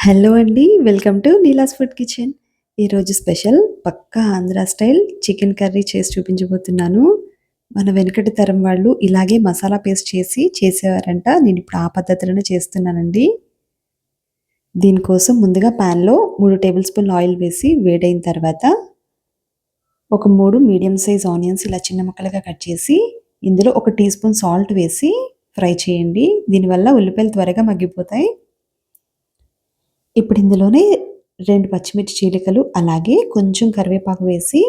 Hello అండి. Welcome to Neela's food kitchen. ఈరోజు special పక్కా Andhra style chicken curry చేసి చూపించబోతున్నాను. మన వెనకటి తరం వాళ్ళు ఇలాగే మసాలా పేస్ట్ చేసి చేసేవారంట. నేనిప్పుడు ఆ పద్ధతిలోనే చేస్తున్నానండి. దీనికోసం ముందుగా ప్యాన్‌లో 3 టేబుల్ స్పూన్‌ల ఆయిల్ వేసి వేడైన తర్వాత ఒక 3 మీడియం సైజ్ ఆనియన్స్ ఇలా చిన్న ముక్కలుగా కట్ చేసి ఇందులో ఒక టీ స్పూన్ సాల్ట్ వేసి ఫ్రై చేయండి. దీనివల్ల ఉల్లిపాయలు త్వరగా మగ్గిపోతాయి. ఇప్పుడు ఇందులోనే 2 పచ్చిమిర్చి చీలికలు, అలాగే కొంచెం కరివేపాకు వేసి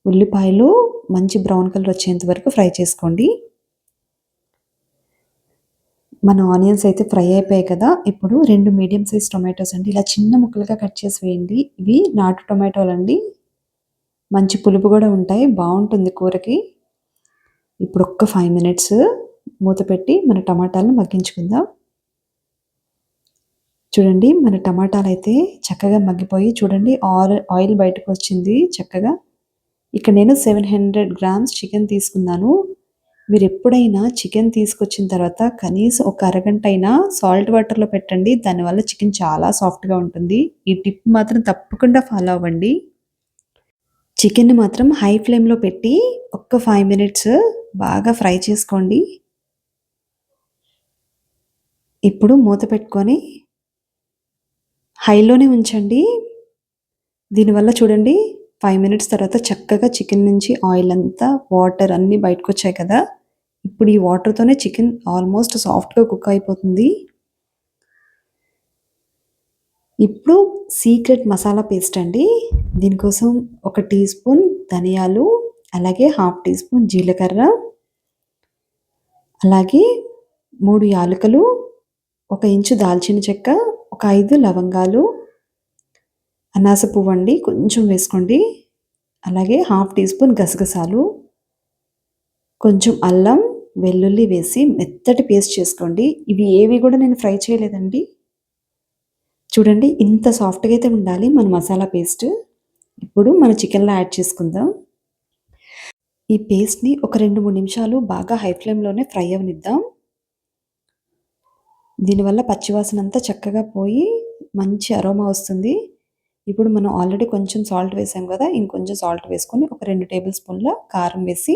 ఉల్లిపాయలు మంచి బ్రౌన్ కలర్ వచ్చేంత వరకు ఫ్రై చేసుకోండి. మన ఆనియన్స్ అయితే ఫ్రై అయిపోయాయి కదా! ఇప్పుడు 2 మీడియం సైజ్ టొమాటోస్ అండి ఇలా చిన్న ముక్కలుగా కట్ చేసి వేయండి. ఇవి నాటు టొమాటోలండి. మంచి పులుపు కూడా ఉంటాయి. బావుంటుంది కూరకి. ఇప్పుడు ఒక్క 5 మినిట్స్ మూత పెట్టి మన టమాటాలను మగ్గించుకుందాం. చూడండి మన టమాటాలైతే చక్కగా మగ్గిపోయి చూడండి ఆయిల్ బయటకొచ్చింది చక్కగా. ఇక్కడ నేను 700 గ్రామ్స్ చికెన్ తీసుకున్నాను. మీరెప్పుడైనా చికెన్ తీసుకొచ్చిన తర్వాత కనీసం ఒక అరగంటైనా సాల్ట్ వాటర్‌లో పెట్టండి. దానివల్ల చికెన్ చాలా సాఫ్ట్‌గా ఉంటుంది. ఈ టిప్ మాత్రం తప్పకుండా ఫాలో అవ్వండి. చికెన్‌ని మాత్రం హై ఫ్లేమ్‌లో పెట్టి ఒక్క 5 మినిట్స్ బాగా ఫ్రై చేసుకోండి. ఇప్పుడు మూత పెట్టుకొని హైలోనే ఉంచండి. దీనివల్ల చూడండి 5 మినిట్స్ తర్వాత చక్కగా చికెన్ నుంచి ఆయిల్ అంతా, వాటర్ అన్నీ బయటకొచ్చాయి కదా! ఇప్పుడు ఈ వాటర్‌తోనే చికెన్ ఆల్మోస్ట్ సాఫ్ట్‌గా కుక్ అయిపోతుంది. ఇప్పుడు సీక్రెట్ మసాలా పేస్ట్ అండి. దీనికోసం ఒక టీ స్పూన్ ధనియాలు, అలాగే హాఫ్ టీ స్పూన్ జీలకర్ర, అలాగే 3 యాలకులు, ఒక ఇంచు దాల్చిన చెక్క, ఒక 5 లవంగాలు, అనాస పువ్వండి కొంచెం వేసుకోండి. అలాగే హాఫ్ టీ స్పూన్ గసగసాలు, కొంచెం అల్లం, వెల్లుల్లి వేసి మెత్తటి పేస్ట్ చేసుకోండి. ఇవి ఏవి కూడా నేను ఫ్రై చేయలేదండి. చూడండి ఇంత సాఫ్ట్‌గా అయితే ఉండాలి మన మసాలా పేస్ట్. ఇప్పుడు మన చికెన్‌లో యాడ్ చేసుకుందాం. ఈ పేస్ట్‌ని ఒక 2, 3 నిమిషాలు బాగా హై ఫ్లేమ్‌లోనే ఫ్రై అవ్వనిద్దాం. దీనివల్ల పచ్చివాసనంతా చక్కగా పోయి మంచి అరోమా వస్తుంది. ఇప్పుడు మనం ఆల్రెడీ కొంచెం సాల్ట్ వేసాం కదా! ఇంకొంచెం సాల్ట్ వేసుకొని ఒక 2 టేబుల్ స్పూన్‌ల కారం వేసి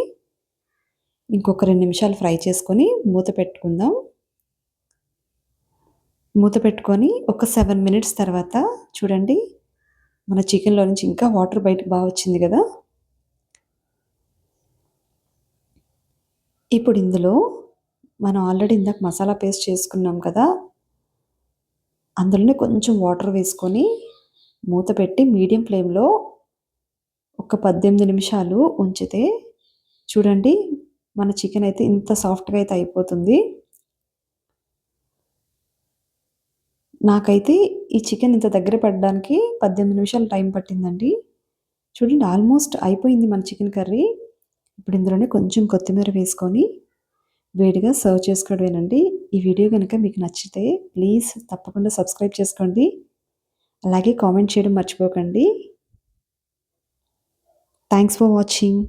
ఇంకొక 2 నిమిషాలు ఫ్రై చేసుకొని మూత పెట్టుకుందాం. మూత పెట్టుకొని ఒక 7 మినిట్స్ తర్వాత చూడండి మన చికెన్‌లో నుంచి ఇంకా వాటర్ బయటకి వచ్చింది గదా! ఇప్పుడు ఇందులో మనం ఆల్రెడీ ఇందాక మసాలా పేస్ట్ చేసుకున్నాం కదా! అందులోనే కొంచెం వాటర్ వేసుకొని మూత పెట్టి మీడియం ఫ్లేమ్‌లో ఒక 18 నిమిషాలు ఉంచితే చూడండి మన చికెన్ అయితే ఇంత సాఫ్ట్‌గా అయితే అయిపోతుంది. నాకైతే ఈ చికెన్ ఇంత దగ్గర పడడానికి 18 నిమిషాలు టైం పట్టిందండి. చూడండి ఆల్మోస్ట్ అయిపోయింది మన చికెన్ కర్రీ. ఇప్పుడు ఇందులోనే కొంచెం కొత్తిమీర వేసుకొని వేడిగా సర్వ్ చేసుకోవడమేనండి. ఈ వీడియో గనుక మీకు నచ్చితే ప్లీజ్ తప్పకుండా సబ్స్క్రైబ్ చేసుకోండి. అలాగే కామెంట్ చేయడం మర్చిపోకండి. Thanks for watching.